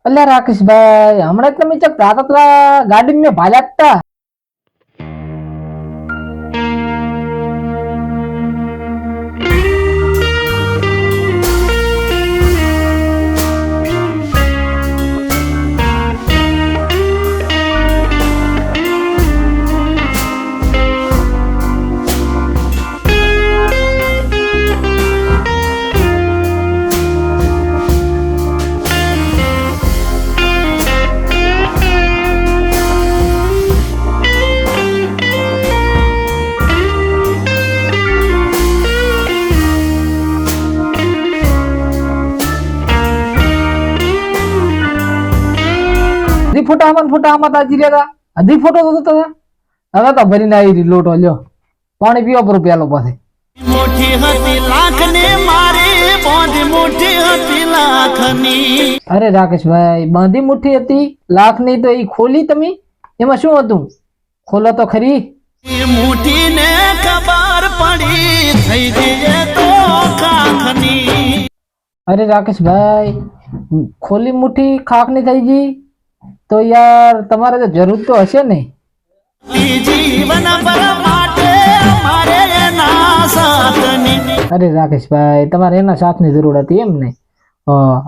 અલ્યા રાકેશભાઈ, હમણાં તમે ચક રાતલા ગાડી में ભાલ્યા હતા. અધી ફોટા તાજી લેતા અધી ફોટો તો હવે તો ભરીને આવી લોટો લ્યો પાણી પીવા પર પેલો પાસે મોટી હતી લાખને મારી બોંધી મોટી હતી લાખની. અરે રાકેશભાઈ, બાંધી મુઠ્ઠી હતી લાખની તો એ ખોલી તમે? એમાં શું હતું? ખોલો તો ખરી. મુઠ્ઠી ને ખબર પડી થઈ જઈએ તો ખાખની. અરે રાકેશભાઈ, ખોલી મુઠ્ઠી ખાખની થઈ ગઈ તો યાર તમારે તો જરૂર તો હશે ને. જીવન ભર માટે મારે એના સાથની. અરે રાકેશભાઈ, તમારે એના સાથની જરૂર હતી એમ ને?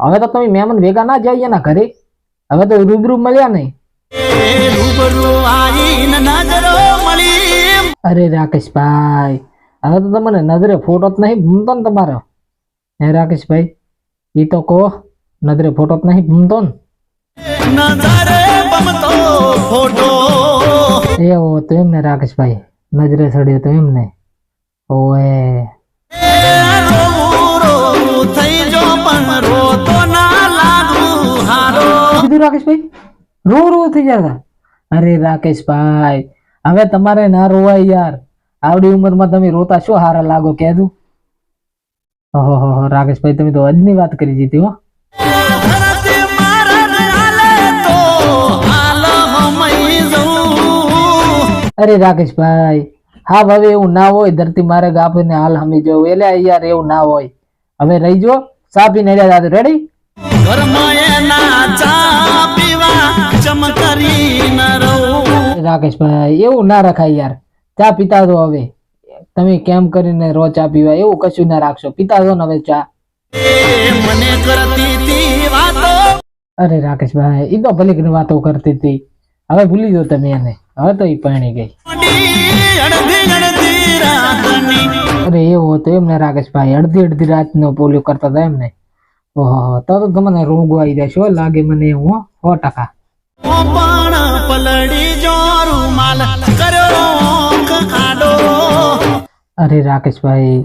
હવે તો તમે મહેમાન ભેગા ના જાય એના ઘરે? હવે તો રૂબરૂ મળ્યા નહીં? રૂબરૂ આવીને નજરો મળી. અરે રાકેશભાઈ, હવે તો તમને નજરે ફોટો જ નહીં ભૂમતો ને તમારો? હે રાકેશભાઈ, એ તો કહો, નજરે ફોટો જ નહીં ભૂમતો ને? નજરે બમતો ફોટો એવો તો એમને રાકેશભાઈ, નજરે સડ્યો તો એમને. ઓએ થઈ જો પણ રોતો ના લાગુ હારો. કીધું રાકેશભાઈ, રો થઈ જતા? અરે રાકેશભાઈ, હવે તમારે ના રોવાય યાર. આવડી ઉંમરમાં તમે રોતા શું હારા લાગો કહેતું? ઓહો રાકેશભાઈ, તમે તો આજની વાત કરી દીધી હો. અરે રાકેશભાઈ, હા હવે એવું ના હોય, ધરતી મારે આપીને હાલ હમી જવું. એટલે યાર એવું ના હોય. હવે રહી જો, ચા પીને રેડી? રાકેશભાઈ, એવું ના રખાય યાર. ચા પીતા દો હવે. તમે કેમ કરીને રો ચા પીવા, એવું કશું ના રાખશો. પીતા દો ને હવે ચા. અરે રાકેશભાઈ, એ તો ભલે વાતો કરતી હતી, હવે ભૂલી દો તમે એને. હવે તો એ પરણી ગઈ. અરે એવું હતું એમને રાકેશભાઈ, અડધી રાત નો પોલિયો કરતા હતા એમને. ઓહો, તો તમને રોગો આવી જાય શું લાગે મને એવું 100%. અરે રાકેશભાઈ,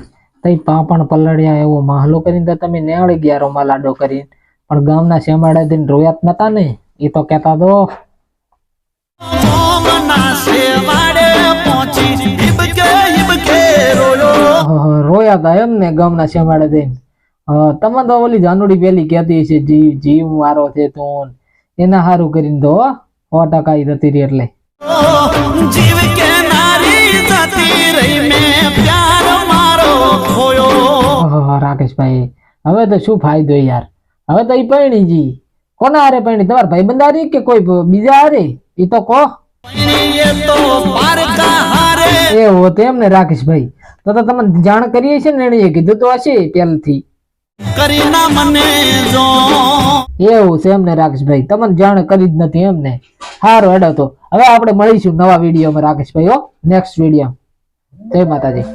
તઈ પાપણ પલળ્યા એવો માહલો કરીને તમે નેવડી ગયા રોમાલ આડો કરીને, પણ ગામના શેમાડા દિન રોયાત નતા ને? એ તો કેતા દો. રોયા હતા એમ ને ગામના શેમાડે દઈને? તમે તો ઓલી જાનુડી પેલી કેતી છે જીવ મારો છે તું, એના હારું કરીને દો 100% જતી રહી. એટલે જીવ કે નારી જતી રહી મેં પ્યાર મારો ખોયો. રાકેશભાઈ, હવે તો શું ફાયદો યાર? હવે તો એ પરણી જી. કોના હારે પરણી? તમારા ભાઈબંધ હારે કે કોઈ બીજા હારે? એ તો કહો. એવું તેમ ને રાકેશભાઈ, તો તમને જાણ કરીએ છે ને? એને કીધું તો હશે પહેલથી. એવું છે એમ ને રાકેશભાઈ, તમને જાણ કરી જ નથી એમ ને? સારું હેડો, તો હવે આપણે મળીશું નવા વિડીયોમાં રાકેશભાઈ. Next video. જય માતાજી.